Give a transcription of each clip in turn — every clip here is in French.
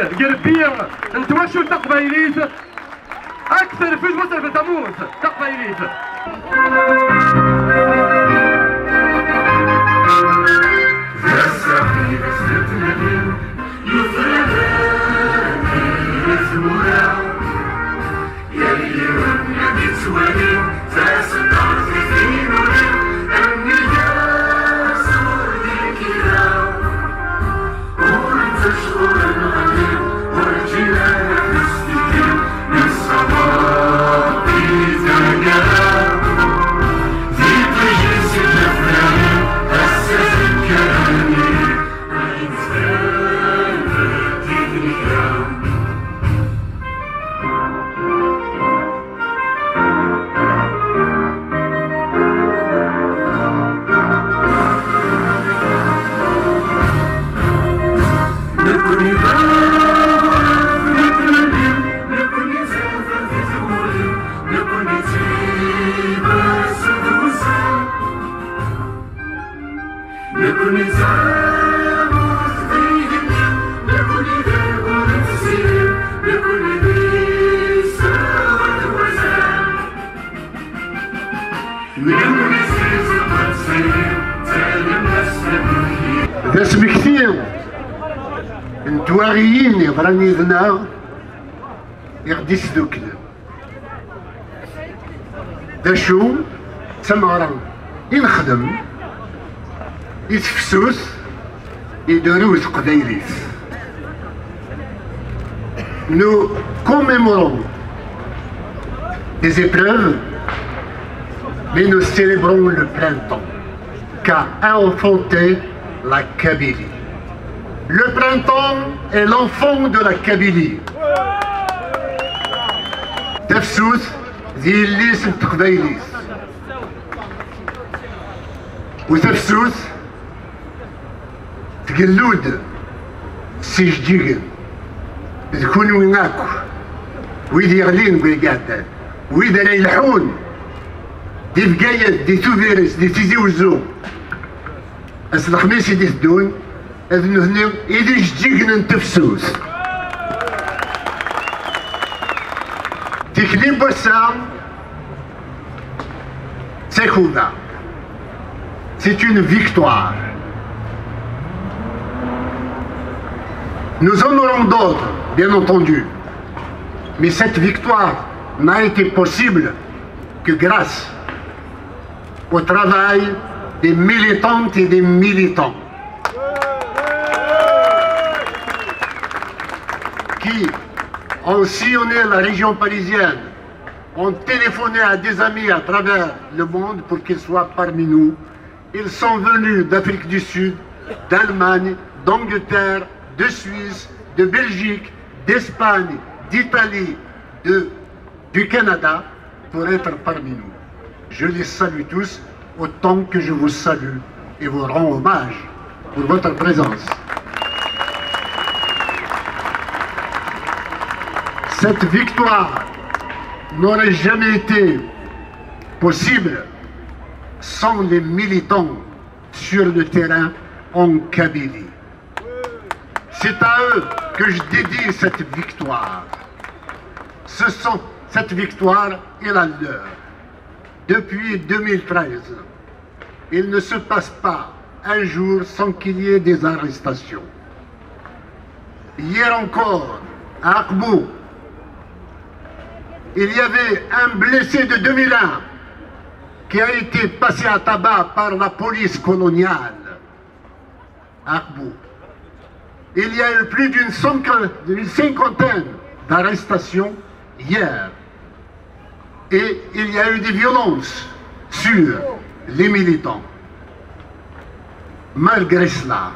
قلبية نتوشوا تقبايليت أكثر في الوصل في تموز تقبايليت اسم كثير نتواغيين يضرني ذنا يغدي سدوكنا دا شو تمارا ينخدم يتفسوس يدروس قديريس Nous commémorons des épreuves, mais nous célébrons le printemps qu'a enfanté la Kabylie. Le printemps est l'enfant de la Kabylie. Tefsous, Zillis, Tchveilis. Ou Tefsous, Tgelloud, Sijdigen. تكونوا هناكو ويد يغلين بيقاد ويد لا يلحون دي بقايد دي توفيرس دي تيزي وزو اس الخميس يدي تدون اذنو هنا يدي جديقنا نتفسوس تكليم بوسا سيكونا c'est une victoire. Nous en aurons d'autres, bien entendu, mais cette victoire n'a été possible que grâce au travail des militantes et des militants qui ont sillonné la région parisienne, ont téléphoné à des amis à travers le monde pour qu'ils soient parmi nous. Ils sont venus d'Afrique du Sud, d'Allemagne, d'Angleterre, de Suisse, de Belgique, d'Espagne, d'Italie, du Canada, pour être parmi nous. Je les salue tous autant que je vous salue et vous rends hommage pour votre présence. Cette victoire n'aurait jamais été possible sans les militants sur le terrain en Kabylie. C'est à eux que je dédie cette victoire. Cette victoire est la leur. Depuis 2013, il ne se passe pas un jour sans qu'il y ait des arrestations. Hier encore, à Akbou, il y avait un blessé de 2001 qui a été passé à tabac par la police coloniale à Akbou. Il y a eu plus d'une cinquantaine d'arrestations hier. Et il y a eu des violences sur les militants. Malgré cela,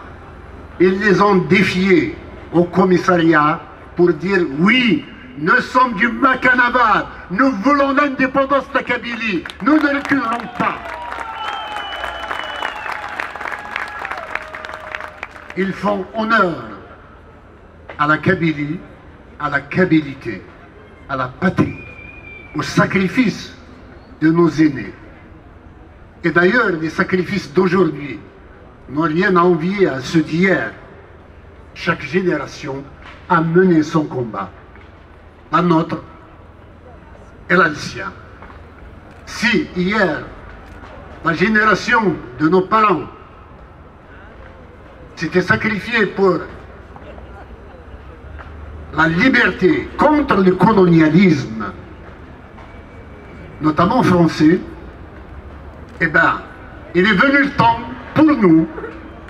ils les ont défiés au commissariat pour dire oui, nous sommes du Macanaba, nous voulons l'indépendance de la Kabylie, nous ne reculerons pas. Ils font honneur à la Kabylie, à la kabilité, à la patrie, au sacrifice de nos aînés. Et d'ailleurs, les sacrifices d'aujourd'hui n'ont rien à envier à ceux d'hier. Chaque génération à mener son combat, la nôtre et la sienne. Si hier, la génération de nos parents s'était sacrifiée pour la liberté contre le colonialisme, notamment français, eh bien, il est venu le temps pour nous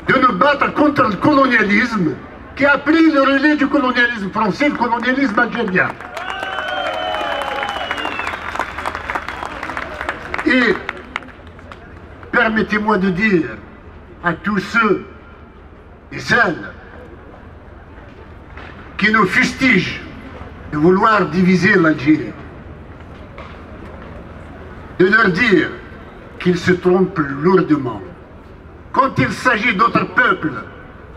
de nous battre contre le colonialisme qui a pris le relais du colonialisme français, le colonialisme algérien. Et permettez-moi de dire à tous ceux et celles qui nous fustigent de vouloir diviser l'Algérie, de leur dire qu'ils se trompent lourdement. Quand il s'agit d'autres peuples,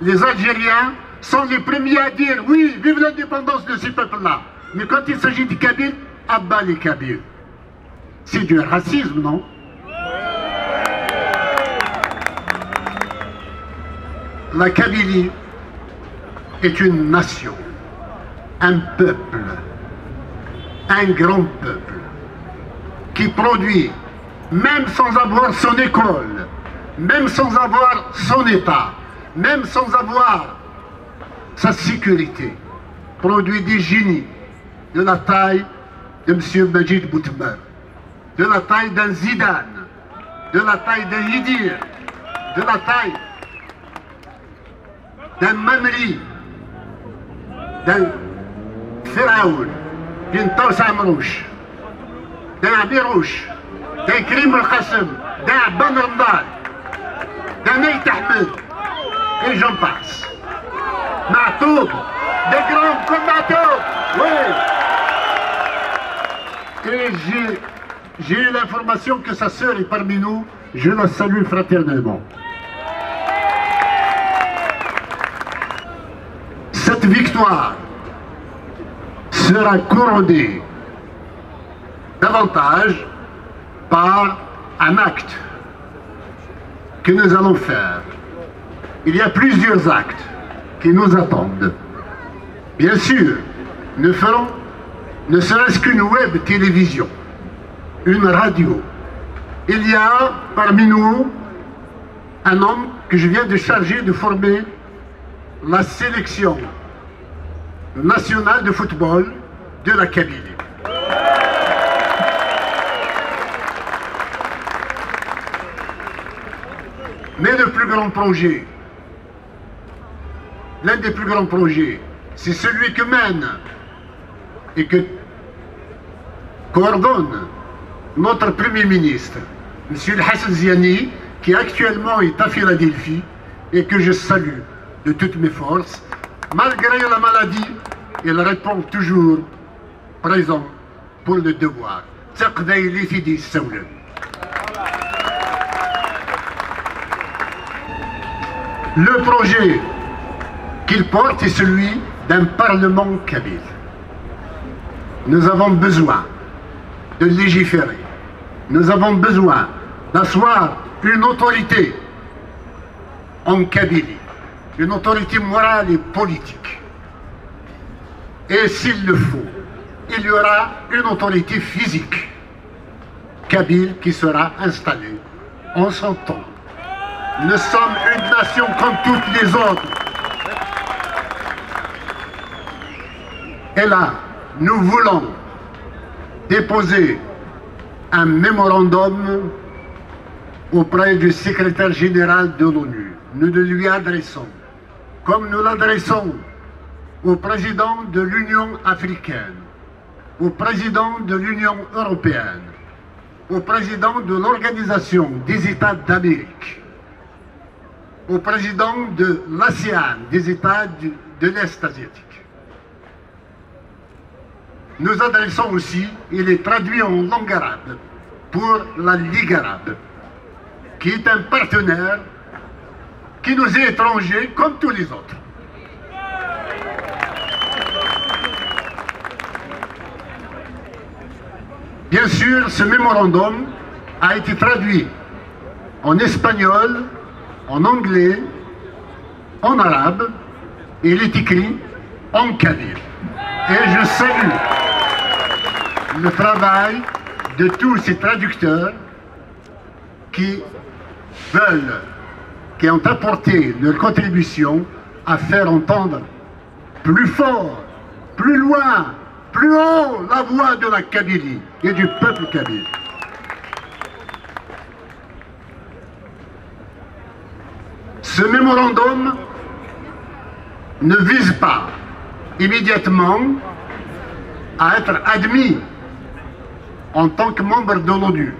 les Algériens sont les premiers à dire oui, vive l'indépendance de ces peuples-là. Mais quand il s'agit des Kabyles, abat les Kabyles. C'est du racisme, non? La Kabylie est une nation, un peuple, un grand peuple, qui produit, même sans avoir son école, même sans avoir son État, même sans avoir sa sécurité, produit des génies de la taille de M. Majid Boutmer, de la taille d'un Zidane, de la taille d'un Yidir, de la taille d'un Mamri, d'un Firaoun, d'un Taous Amrouch, d'un Abirouch, d'un Krim al-Qassem, d'un Ben Rambal, d'un Neit Ahmed, et j'en passe. Ma'toub, des grands comme Ma'toub, oui. Et j'ai eu l'information que sa sœur est parmi nous, je la salue fraternellement. Cette victoire sera couronnée davantage par un acte que nous allons faire. Il y a plusieurs actes qui nous attendent. Bien sûr, nous ferons ne serait-ce qu'une web télévision, une radio. Il y a parmi nous un homme que je viens de charger de former la sélection nationale de football de la Kabylie. Mais le plus grand projet, l'un des plus grands projets, c'est celui que mène et que coordonne notre Premier ministre, M. Hassan Ziani, qui actuellement est à Philadelphie et que je salue de toutes mes forces. Malgré la maladie, il répond toujours présent pour le devoir. Le projet qu'il porte est celui d'un parlement kabyle. Nous avons besoin de légiférer. Nous avons besoin d'asseoir une autorité en Kabylie, une autorité morale et politique. Et s'il le faut, il y aura une autorité physique kabyle qui sera installée en son temps. Nous sommes une nation comme toutes les autres. Et là, nous voulons déposer un mémorandum auprès du secrétaire général de l'ONU. Nous le lui adressons, comme nous l'adressons au président de l'Union africaine, au président de l'Union européenne, au président de l'Organisation des États d'Amérique, au président de l'ASEAN, des États de l'Est asiatique. Nous adressons aussi, il est traduit en langue arabe, pour la Ligue arabe, qui est un partenaire qui nous est étranger comme tous les autres. Bien sûr, ce mémorandum a été traduit en espagnol, en anglais, en arabe, et il est écrit en kabyle. Et je salue le travail de tous ces traducteurs qui veulent, qui ont apporté leur contribution à faire entendre plus fort, plus loin, plus haut la voix de la Kabylie et du peuple kabyle. Ce mémorandum ne vise pas immédiatement à être admis en tant que membre de l'ONU.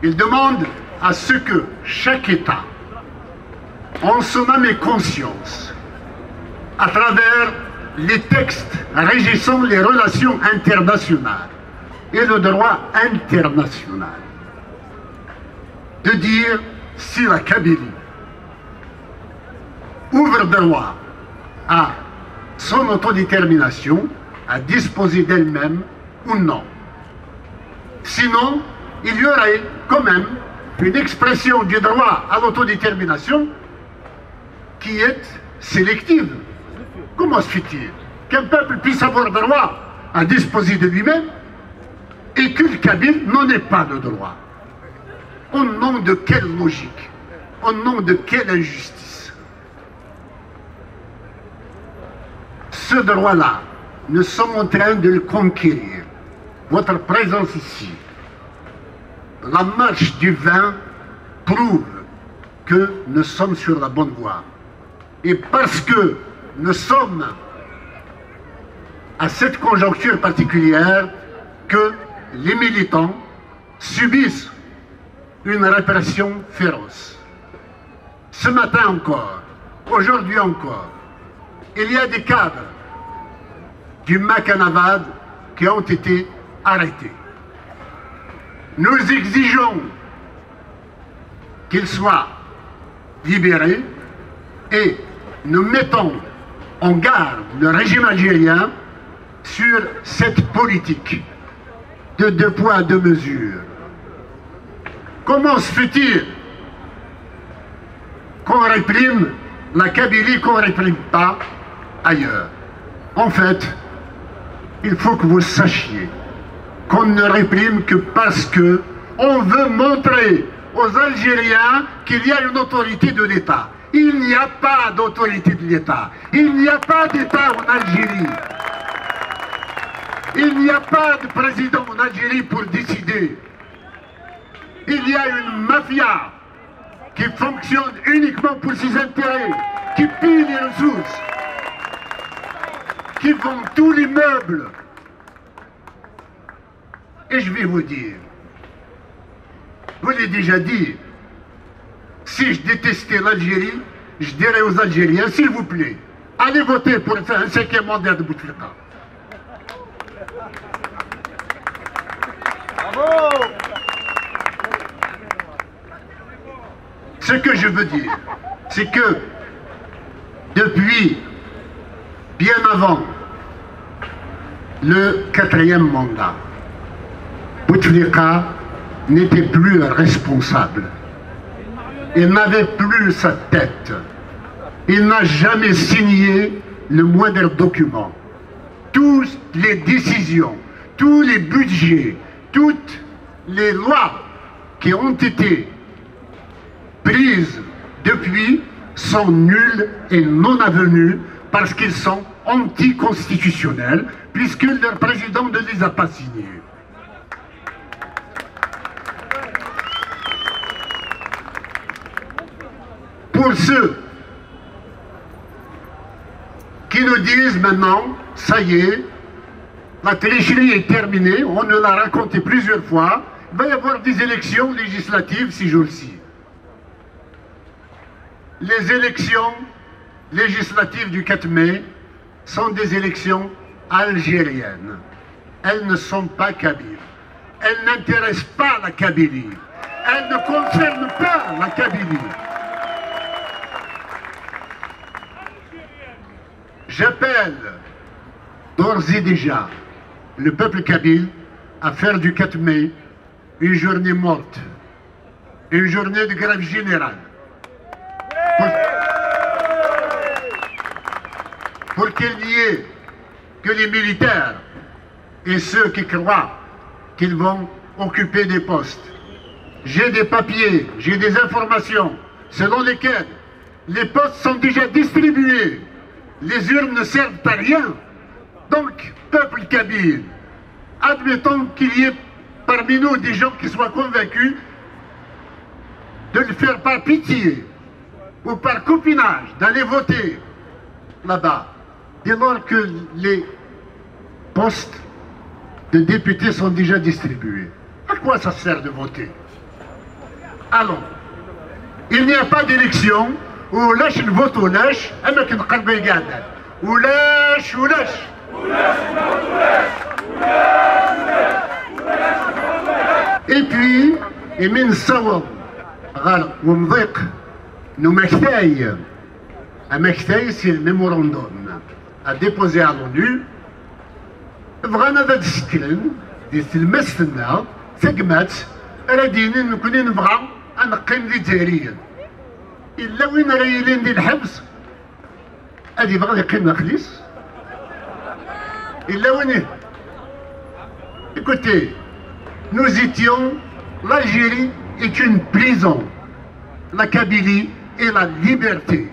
Il demande à ce que chaque État, en son âme et conscience, à travers les textes régissant les relations internationales et le droit international, de dire si la Kabylie ouvre droit à son autodétermination, à disposer d'elle-même ou non. Sinon, il y aurait quand même une expression du droit à l'autodétermination qui est sélective. Comment se fait-il qu'un peuple puisse avoir droit à disposer de lui-même et que le Kabyle n'en ait pas le droit? Au nom de quelle logique? Au nom de quelle injustice? Ce droit-là, nous sommes en train de le conquérir. Votre présence ici, la marche du vin prouve que nous sommes sur la bonne voie. Et parce que nous sommes à cette conjoncture particulière que les militants subissent une répression féroce. Ce matin encore, aujourd'hui encore, il y a des cadres du Makanavad qui ont été arrêtés. Nous exigeons qu'ils soient libérés et nous mettons en garde le régime algérien sur cette politique de 2 poids 2 mesures. Comment se fait-il qu'on réprime la Kabylie, qu'on ne réprime pas ailleurs? En fait, il faut que vous sachiez qu'on ne réprime que parce que on veut montrer aux Algériens qu'il y a une autorité de l'État. Il n'y a pas d'autorité de l'État. Il n'y a pas d'État en Algérie. Il n'y a pas de président en Algérie pour décider. Il y a une mafia qui fonctionne uniquement pour ses intérêts, qui pille les ressources, qui vend tous les meubles. Et je vais vous dire, vous l'avez déjà dit, si je détestais l'Algérie, je dirais aux Algériens, s'il vous plaît, allez voter pour un 5e mandat de Bouteflika. Bravo! Ce que je veux dire, c'est que depuis bien avant le 4e mandat, Bouteflika n'était plus responsable. Il n'avait plus sa tête. Il n'a jamais signé le moindre document. Toutes les décisions, tous les budgets, toutes les lois qui ont été prises depuis sont nulles et non avenues parce qu'ils sont anticonstitutionnels, puisque leur président ne les a pas signés. Pour ceux qui nous disent maintenant, ça y est, la tricherie est terminée, on nous l'a raconté plusieurs fois, il va y avoir des élections législatives ces jours-ci. Les élections législatives du 4 mai sont des élections algériennes. Elles ne sont pas kabyles. Elles n'intéressent pas la Kabylie. Elles ne concernent pas la Kabylie. J'appelle d'ores et déjà le peuple kabyle à faire du 4 mai une journée morte, une journée de grève générale. pour qu'il n'y ait que les militaires et ceux qui croient qu'ils vont occuper des postes. J'ai des papiers, j'ai des informations selon lesquelles les postes sont déjà distribués. Les urnes ne servent à rien. Donc, peuple kabyle, admettons qu'il y ait parmi nous des gens qui soient convaincus de le faire par pitié ou par copinage, d'aller voter là-bas, dès lors que les postes de députés sont déjà distribués. À quoi ça sert de voter? Allons, il n'y a pas d'élection où lâche le vote ou lâche, ou lâche. Et puis, من صوب غير ومضيق نمكتاي أمكتاي سي الميموراندوم à déposer à l'ONU بغانا ذا تشكلن دي تلمسنا ثقمات رادين نكوني نبغى نقيم ذي جاريا إلا وين رايلين دي الحبس أدي بغا يقيم خليص إلا وين. Écoutez, nous étions, l'Algérie est une prison, la Kabylie est la liberté.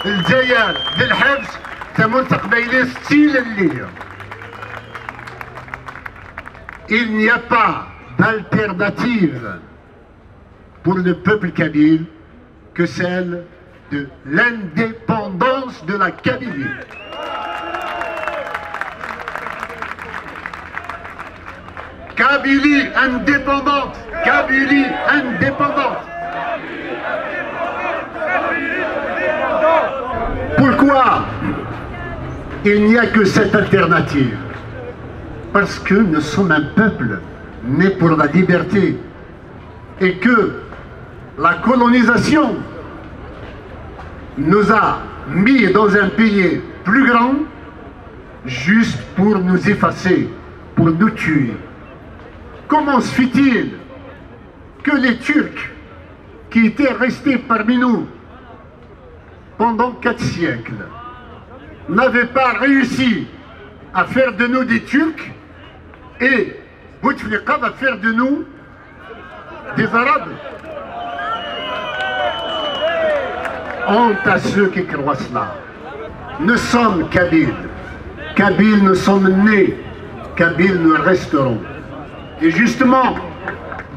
الجزائر ذي الحبس تموت قبيلة ستيل الليل. Il n'y a pas d'alternative pour le peuple kabyle que celle de l'indépendance de la Kabylie. Kabylie indépendante, Kabylie indépendante. Pourquoi il n'y a que cette alternative? Parce que nous sommes un peuple né pour la liberté et que la colonisation nous a mis dans un pays plus grand juste pour nous effacer, pour nous tuer. Comment se fait-il que les Turcs qui étaient restés parmi nous pendant 4 siècles n'avaient pas réussi à faire de nous des Turcs et Bouteflika va faire de nous des Arabes? Honte à ceux qui croient cela. Nous sommes Kabyles. Kabyles, nous sommes nés. Kabyles, nous resterons. Et justement,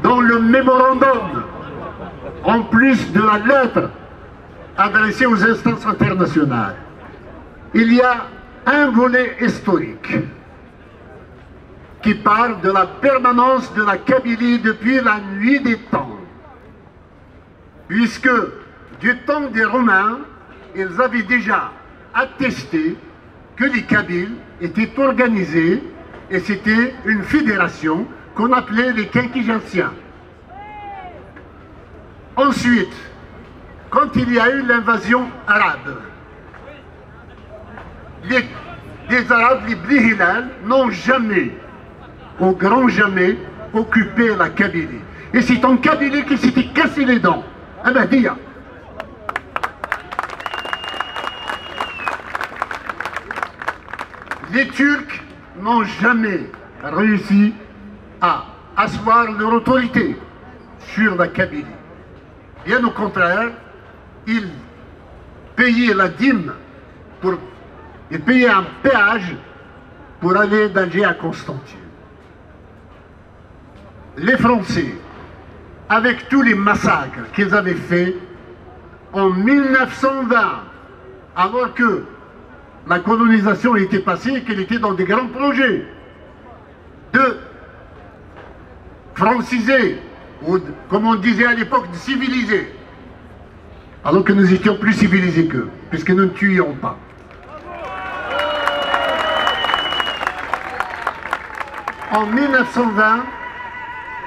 dans le mémorandum, en plus de la lettre adressée aux instances internationales, il y a un volet historique qui parle de la permanence de la Kabylie depuis la nuit des temps. Puisque du temps des Romains, ils avaient déjà attesté que les Kabyles étaient organisés et c'était une fédération qu'on appelait les Quinquigentiens. Ensuite, quand il y a eu l'invasion arabe, les Arabes, les Bni Hilal, n'ont jamais, au grand jamais, occupé la Kabylie. Et c'est en Kabylie qu'ils s'étaient cassé les dents. Ahmadiyya. Les Turcs n'ont jamais réussi à asseoir leur autorité sur la Kabylie. Bien au contraire, ils payaient la dîme, ils payaient un péage pour aller d'Alger à Constantine. Les Français, avec tous les massacres qu'ils avaient faits en 1920, alors que la colonisation était passée et qu'elle était dans des grands projets de franciser, ou comme on disait à l'époque, de civiliser, alors que nous étions plus civilisés qu'eux, puisque nous ne tuions pas. En 1920,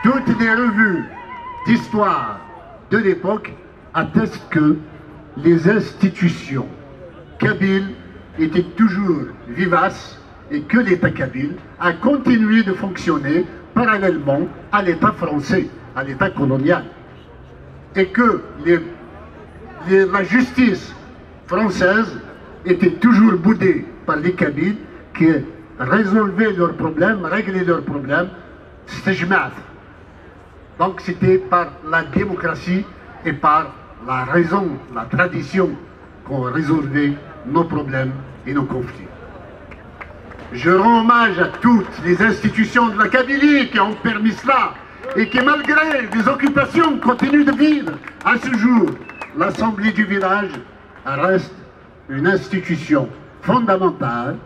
toutes les revues d'histoire de l'époque attestent que les institutions kabyles étaient toujours vivaces et que l'État kabyle a continué de fonctionner parallèlement à l'État français, à l'État colonial. Et que la justice française était toujours boudé par les Kabyles qui résolvaient leurs problèmes, réglaient leurs problèmes. C'était Jmaat. Donc c'était par la démocratie et par la raison, la tradition qu'on résolvait nos problèmes et nos conflits. Je rends hommage à toutes les institutions de la Kabylie qui ont permis cela et qui, malgré les occupations, continuent de vivre. À ce jour, l'Assemblée du village reste une institution fondamentale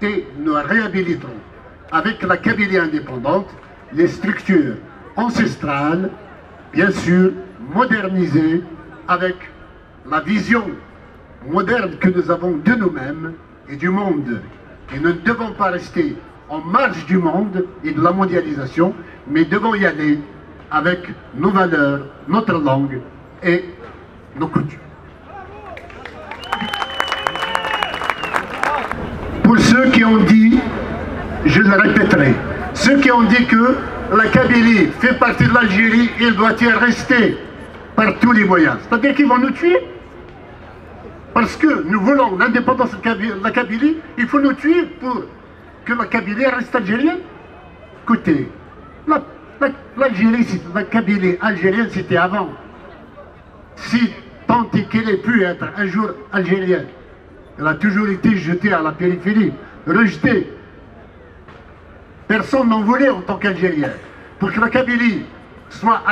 et nous réhabiliterons avec la Kabylie indépendante les structures ancestrales, bien sûr modernisées avec la vision moderne que nous avons de nous-mêmes et du monde. Et nous ne devons pas rester en marge du monde et de la mondialisation, mais devons y aller avec nos valeurs, notre langue et nos coutumes. Pour ceux qui ont dit, je le répéterai, ceux qui ont dit que la Kabylie fait partie de l'Algérie, il doit y rester par tous les moyens. C'est-à-dire qu'ils vont nous tuer. Parce que nous voulons l'indépendance de la Kabylie, il faut nous tuer pour que la Kabylie reste algérienne. Écoutez, l'Algérie, la Kabylie algérienne, c'était avant. Si tant est qu'elle ait pu être un jour algérienne, elle a toujours été jetée à la périphérie, rejetée. Personne n'en voulait en tant qu'Algérien. Pour que la Kabylie soit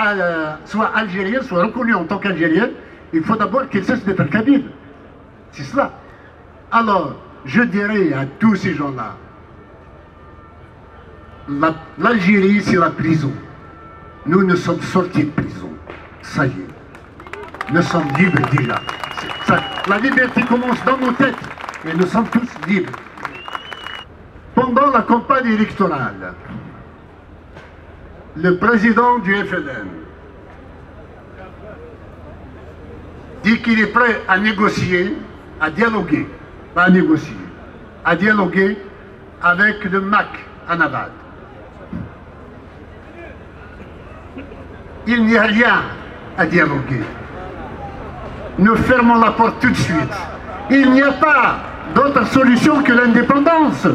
algérienne, soit reconnue en tant qu'algérienne, il faut d'abord qu'elle cesse d'être kabyle. C'est cela. Alors, je dirais à tous ces gens-là, l'Algérie, c'est la prison. Nous sommes sortis de prison. Ça y est. Nous sommes libres déjà. La liberté commence dans nos têtes. Et nous sommes tous libres. Pendant la campagne électorale, le président du FLN dit qu'il est prêt à négocier, à dialoguer, pas à négocier, à dialoguer avec le MAC à Nabad. Il n'y a rien à dialoguer. Nous fermons la porte tout de suite. Il n'y a pas d'autre solution que l'indépendance.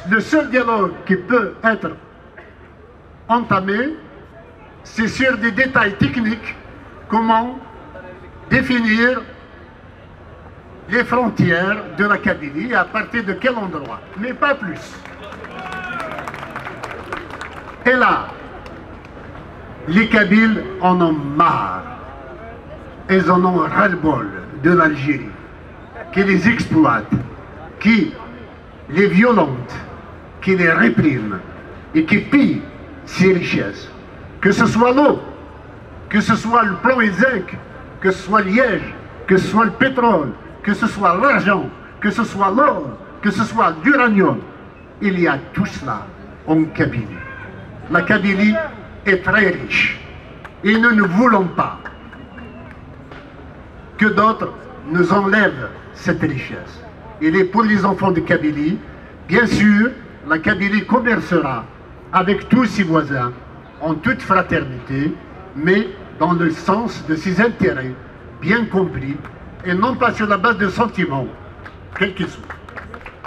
Le seul dialogue qui peut être entamé, c'est sur des détails techniques, comment définir les frontières de la Kabylie et à partir de quel endroit, mais pas plus. Et là, les Kabyles en ont marre. Ils en ont ras-le-bol de l'Algérie, qui les exploite, qui les violente, qui les réprime et qui pille ses richesses. Que ce soit l'eau, que ce soit le plomb et zinc, que ce soit Liège, que ce soit le pétrole, que ce soit l'argent, que ce soit l'or, que ce soit l'uranium, il y a tout cela en Kabylie. La Kabylie est très riche et nous ne voulons pas que d'autres nous enlèvent cette richesse. Il est pour les enfants de Kabylie, bien sûr, la Kabylie commercera avec tous ses voisins en toute fraternité, mais dans le sens de ses intérêts bien compris et non pas sur la base de sentiments, quels qu'ils soient.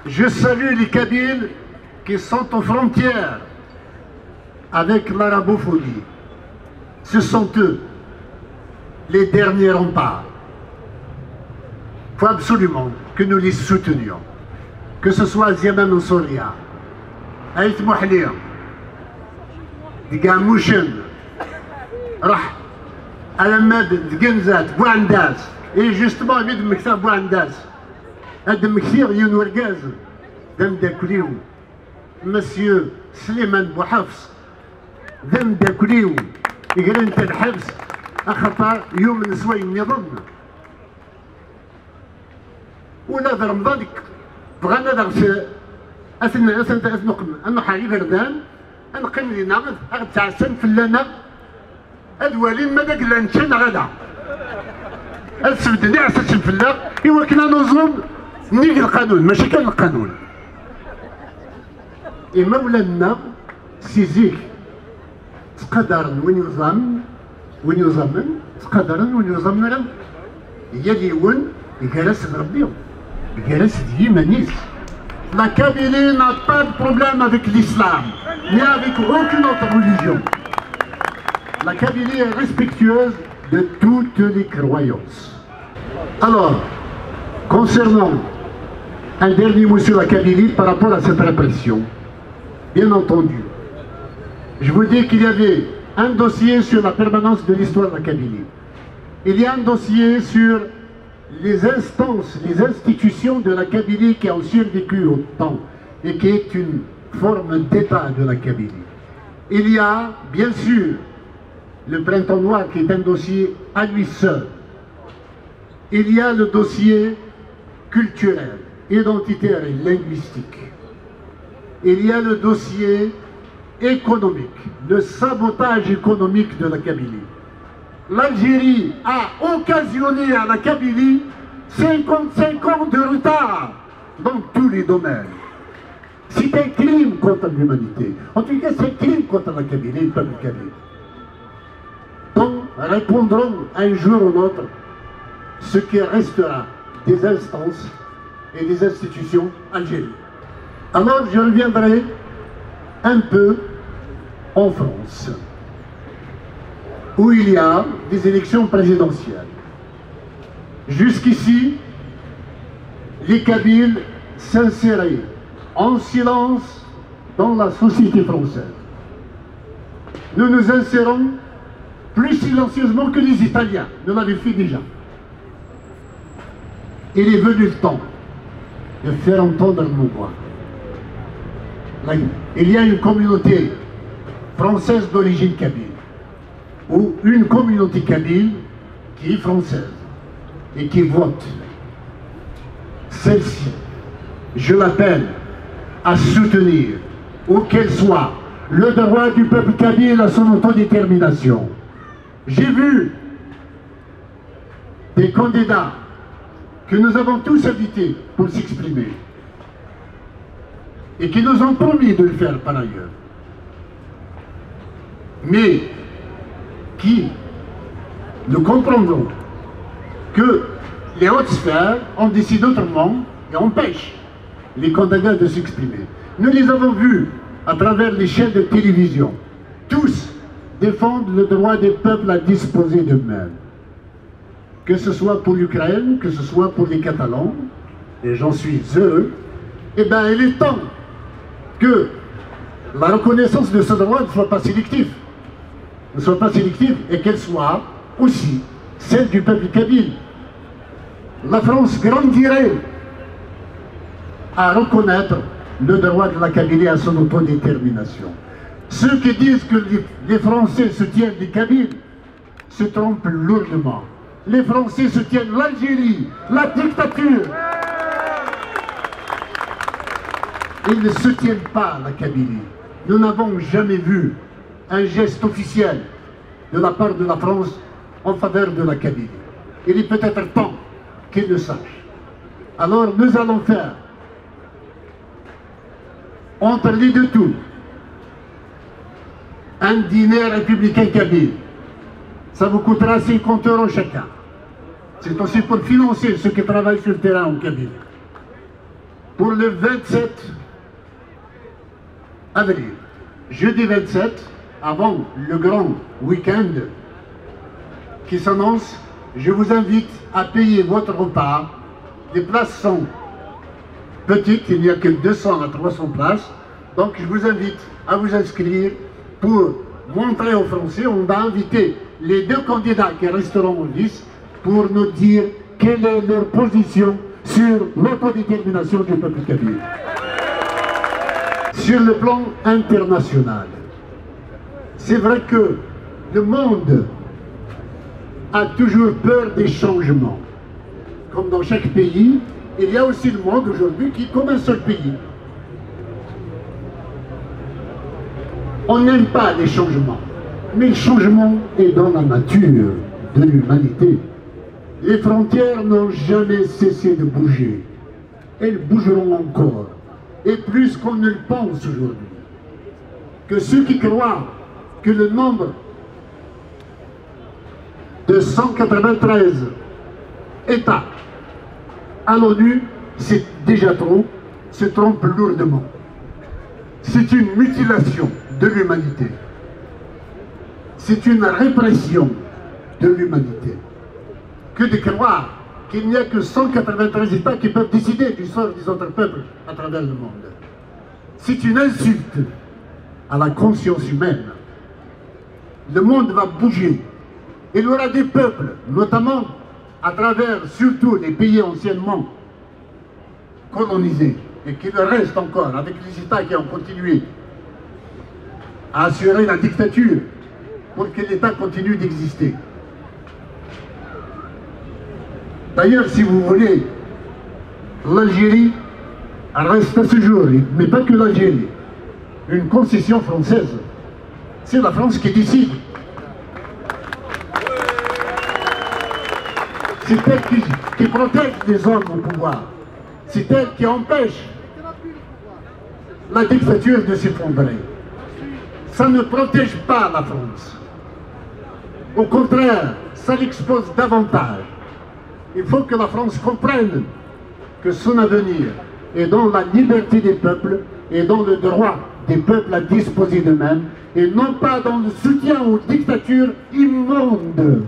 Je salue les Kabyles qui sont aux frontières avec l'arabophonie. Ce sont eux, les derniers remparts. Il faut absolument que nous les soutenions. Que ce soit Ziaman ou Souria, Aït Mouhlia, Diga Mouchen, Rah, Alamad Dgenzat, Bouandaz, et justement, il y a des Bouandaz. هذا مكثير ينورجاز دم داكليو مسيو سليمان بوحفص دم داكليو يقول انت الحبس اخطا يوم نسوي النظام ولا ذا رمضان بغانا ذا اثنا نقم انا حالي بردان انا قيم لي ناقض اغد تعسن فلانا ادوالين ما داك لانشان غدا السبدني عسن فلا ايوا كنا نظلم نيجي القانون ماشي كان القانون إما ولادنا سيزيك تقدر ونظام وين يزمن قدرا وين يزمن يلي وين يجلس ربيهم يجلس ديما نيس. La Kabylie n'a pas de problème avec l'islam, ni avec aucune autre religion. La Kabylie est respectueuse de toutes les croyances. Alors, concernant un dernier mot sur la Kabylie par rapport à cette répression, bien entendu, je vous dis qu'il y avait un dossier sur la permanence de l'histoire de la Kabylie. Il y a un dossier sur les instances, les institutions de la Kabylie qui ont survécu au temps et qui est une forme d'État de la Kabylie. Il y a, bien sûr, le Printemps Noir qui est un dossier à lui seul. Il y a le dossier culturel, identitaire et linguistique. Il y a le dossier économique, le sabotage économique de la Kabylie. L'Algérie a occasionné à la Kabylie 55 ans de retard dans tous les domaines. C'est un crime contre l'humanité. En tout cas, c'est un crime contre la Kabylie, le peuple kabyle. Donc, répondront un jour ou l'autre ce qui restera des instances et des institutions algériennes. Alors, je reviendrai un peu en France, où il y a des élections présidentielles. Jusqu'ici, les Kabyles s'inséraient en silence dans la société française. Nous nous insérons plus silencieusement que les Italiens, nous l'avons fait déjà. Il est venu le temps de faire entendre nos voix. Il y a une communauté française d'origine kabyle, ou une communauté kabyle qui est française et qui vote. Celle-ci, je l'appelle à soutenir, où qu'elle soit, le droit du peuple kabyle à son autodétermination. J'ai vu des candidats que nous avons tous invités pour s'exprimer et qui nous ont promis de le faire par ailleurs, mais qui nous comprendront que les hautes sphères ont décidé autrement et empêchent les candidats de s'exprimer. Nous les avons vus à travers les chaînes de télévision. Tous défendent le droit des peuples à disposer d'eux-mêmes. Que ce soit pour l'Ukraine, que ce soit pour les Catalans, et j'en suis heureux, eh bien il est temps que la reconnaissance de ce droit ne soit pas sélective. Ne soit pas sélective et qu'elle soit aussi celle du peuple kabyle. La France grandirait à reconnaître le droit de la Kabylie à son autodétermination. Ceux qui disent que les Français soutiennent les Kabyles se trompent lourdement. Les Français soutiennent l'Algérie, la dictature. Ils ne soutiennent pas la Kabylie. Nous n'avons jamais vu un geste officiel de la part de la France en faveur de la Kabylie. Il est peut-être temps qu'ils le sachent. Alors nous allons faire entre les deux tours un dîner républicain kabyle. Ça vous coûtera 50 € chacun. C'est aussi pour financer ceux qui travaillent sur le terrain en Kabylie. Pour le 27 avril, jeudi 27, avant le grand week-end qui s'annonce, je vous invite à payer votre repas. Les places sont petites, il n'y a que 200 à 300 places. Donc je vous invite à vous inscrire pour montrer aux Français. On va inviter les deux candidats qui resteront en lice pour nous dire quelle est leur position sur l'autodétermination du peuple kabyle. Sur le plan international, c'est vrai que le monde a toujours peur des changements. Comme dans chaque pays, il y a aussi le monde aujourd'hui qui est comme un seul pays. On n'aime pas les changements, mais le changement est dans la nature de l'humanité. Les frontières n'ont jamais cessé de bouger. Elles bougeront encore, et plus qu'on ne le pense aujourd'hui. Que ceux qui croient que le nombre de 193 États à l'ONU, c'est déjà trop, se trompe lourdement. C'est une mutilation de l'humanité. C'est une répression de l'humanité. Que de croire qu'il n'y a que 193 États qui peuvent décider du sort des autres peuples à travers le monde. C'est une insulte à la conscience humaine. Le monde va bouger. Il y aura des peuples, notamment à travers surtout les pays anciennement colonisés, et qui le restent encore, avec les États qui ont continué à assurer la dictature pour que l'État continue d'exister. D'ailleurs, si vous voulez, l'Algérie reste à ce jour, mais pas que l'Algérie, une concession française. C'est la France qui décide. C'est elle qui protège les hommes au pouvoir. C'est elle qui empêche la dictature de s'effondrer. Ça ne protège pas la France. Au contraire, ça l'expose davantage. Il faut que la France comprenne que son avenir est dans la liberté des peuples et dans le droit des peuples à disposer d'eux-mêmes et non pas dans le soutien aux dictatures immondes.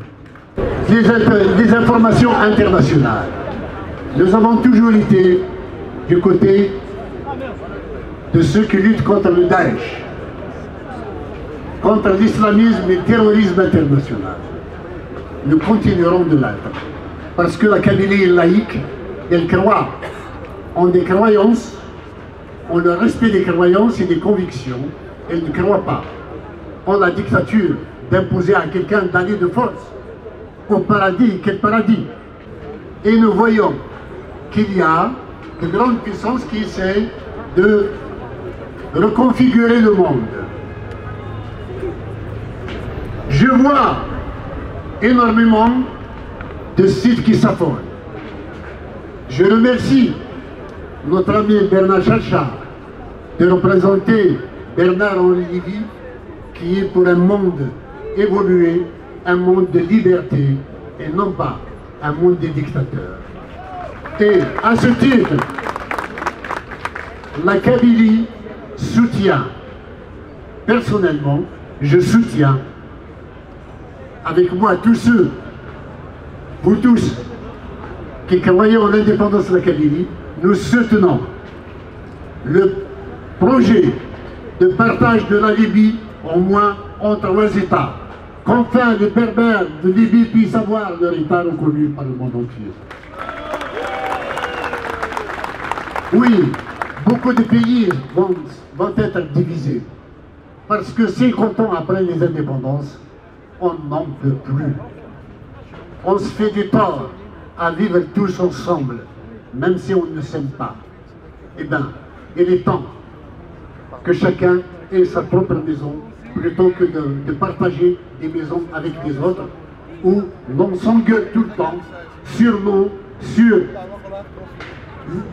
Les informations internationales. Nous avons toujours été du côté de ceux qui luttent contre le Daesh, contre l'islamisme et le terrorisme international. Nous continuerons de l'être. Parce que la Kabylie est laïque, elle croit en des croyances, en le respect des croyances et des convictions. Elle ne croit pas en la dictature d'imposer à quelqu'un d'aller de force au paradis. Quel paradis? Et nous voyons qu'il y a de grandes puissances qui essaient de reconfigurer le monde. Je vois énormément de sites qui s'affolent. Je remercie notre ami Bernard Chacha de représenter Bernard-Henri Lévy, qui est pour un monde évolué, un monde de liberté et non pas un monde des dictateurs. Et à ce titre, la Kabylie soutient, personnellement, je soutiens avec moi tous ceux, vous tous, qui croyez en l'indépendance de la Kabylie, nous soutenons le projet de partage de la Libye au moins en 3 États, qu'enfin les Berbères de Libye puissent avoir leur État reconnu par le monde entier. Oui, beaucoup de pays vont être divisés, parce que 50 ans après les indépendances, on n'en peut plus. On se fait du tort à vivre tous ensemble, même si on ne s'aime pas. Eh bien, il est temps que chacun ait sa propre maison, plutôt que de partager des maisons avec les autres, où l'on s'engueule tout le temps sur l'eau, sur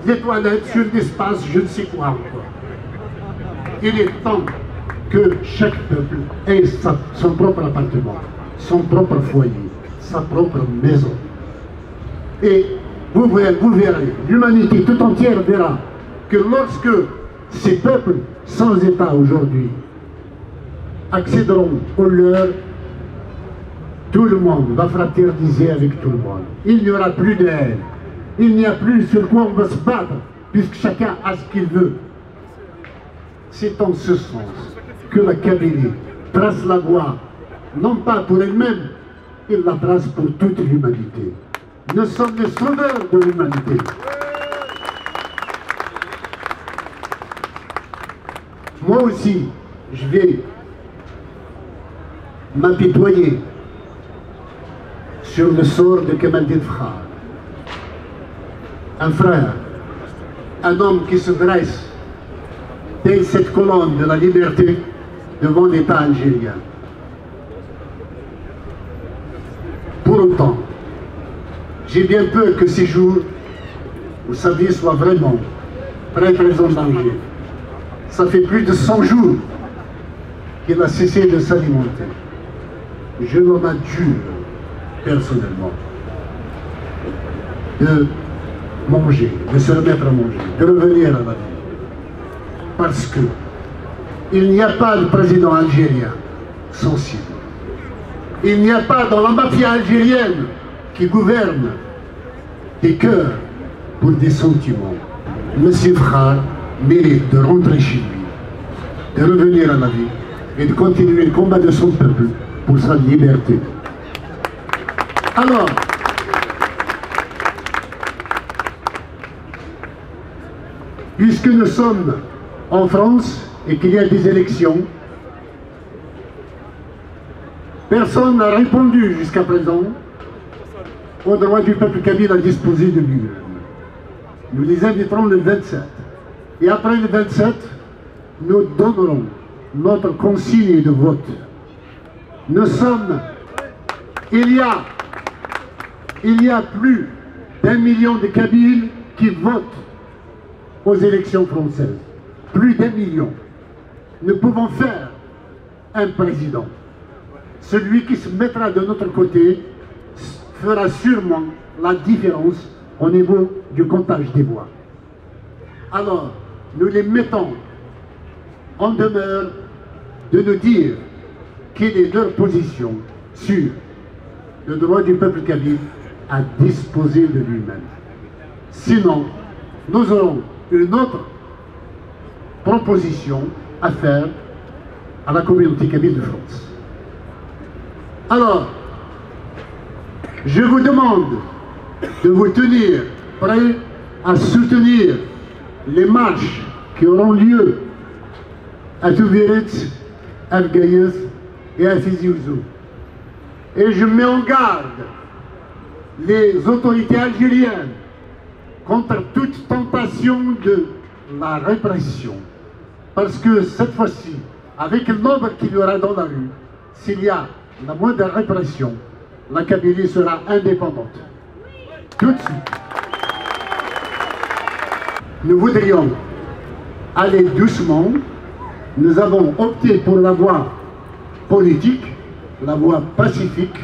les toilettes, sur l'espace, je ne sais quoi encore. Il est temps que chaque peuple ait son propre appartement, son propre foyer, sa propre maison. Et vous verrez, l'humanité tout entière verra que lorsque ces peuples sans État aujourd'hui accéderont au leur, tout le monde va fraterniser avec tout le monde. Il n'y aura plus de haine. Il n'y a plus sur quoi on va se battre, puisque chacun a ce qu'il veut. C'est en ce sens que la Kabylie trace la voie, non pas pour elle-même, il la trace pour toute l'humanité. Nous sommes les sauveurs de l'humanité. Moi aussi, je vais m'apitoyer sur le sort de Kamaldin Frère. Un frère, un homme qui se dresse dès cette colonne de la liberté devant l'État algérien. Pour autant, j'ai bien peur que ces jours où sa vie soit vraiment très en danger. Ça fait plus de 100 jours qu'il a cessé de s'alimenter. Je l'en adjure, personnellement, de manger, de se remettre à manger, de revenir à la vie. Parce que il n'y a pas de président algérien sensible. Il n'y a pas dans la mafia algérienne qui gouverne des cœurs pour des sentiments. Monsieur Frère mérite de rentrer chez lui, de revenir à la vie et de continuer le combat de son peuple pour sa liberté. Alors, puisque nous sommes en France et qu'il y a des élections, personne n'a répondu jusqu'à présent au droit du peuple kabyle à disposer de lui-même. Nous les inviterons le 27. Et après le 27, nous donnerons notre consigne de vote. Nous sommes... Il y a plus d'1 million de Kabyles qui votent aux élections françaises. Plus d'1 million. Nous pouvons faire un président. Celui qui se mettra de notre côté fera sûrement la différence au niveau du comptage des voix. Alors, nous les mettons en demeure de nous dire quelle est leur position sur le droit du peuple kabyle à disposer de lui-même. Sinon, nous aurons une autre proposition à faire à la communauté kabyle de France. Alors, je vous demande de vous tenir prêts à soutenir les marches qui auront lieu à Toubiret, à Gaïs et à Tizi Ouzou. Et je mets en garde les autorités algériennes contre toute tentation de la répression. Parce que cette fois-ci, avec le nombre qu'il y aura dans la rue, s'il y a la moindre répression, la Kabylie sera indépendante. Tout de suite. Nous voudrions aller doucement. Nous avons opté pour la voie politique, la voie pacifique,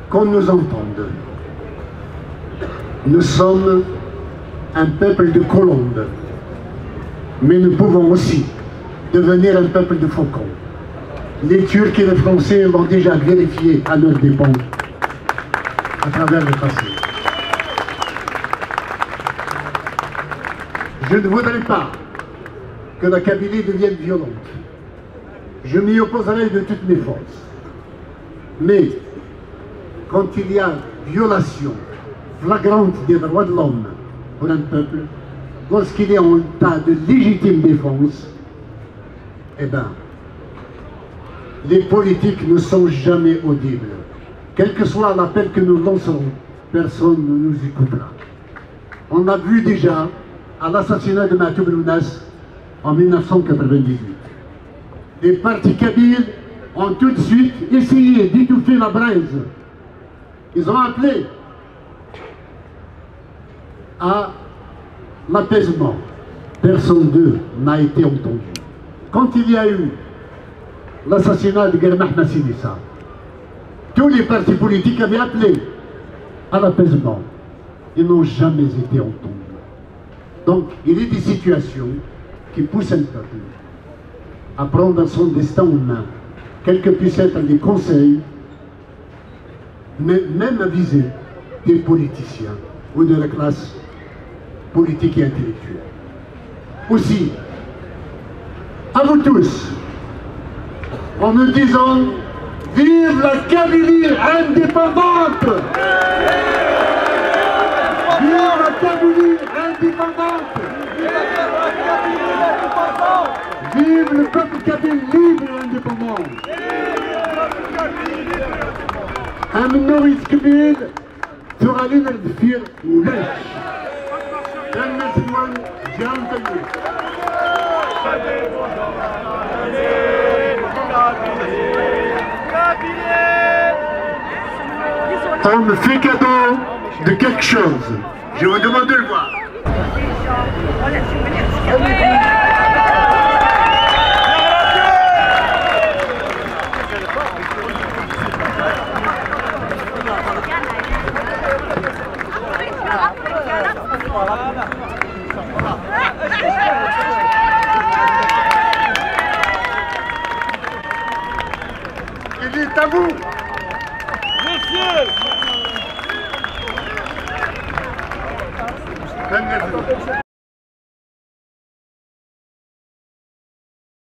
qu'on nous entende. Nous sommes un peuple de colombes, mais nous pouvons aussi devenir un peuple de faucons. Les Turcs et les Français l'ont déjà vérifié à leurs dépens à travers le passé. Je ne voudrais pas que la Kabylie devienne violente. Je m'y opposerai de toutes mes forces. Mais quand il y a violation flagrante des droits de l'homme pour un peuple, lorsqu'il est en état de légitime défense, eh bien, les politiques ne sont jamais audibles. Quel que soit l'appel que nous lancerons, personne ne nous écoutera. On a vu déjà à l'assassinat de Matoub Lounas en 1998. Les partis kabyles ont tout de suite essayé d'étouffer la braise. Ils ont appelé à l'apaisement. Personne d'eux n'a été entendu. Quand il y a eu l'assassinat de Guermah Nassinissa, tous les partis politiques avaient appelé à l'apaisement. Ils n'ont jamais été entendus. Donc, il y a des situations qui poussent un peuple à prendre son destin en main, quels que puissent être les conseils, mais même à viser des politiciens ou de la classe politique et intellectuelle. Aussi, à vous tous, en nous disant « Vive la Kabylie indépendante !» Vive la Kabylie indépendante! Vive le peuple kabyle libre et indépendant! Amnoris Kabyle sera libre de fier ou lèche. On me fait cadeau de quelque chose. Je vous demande de le voir. vous. Merci.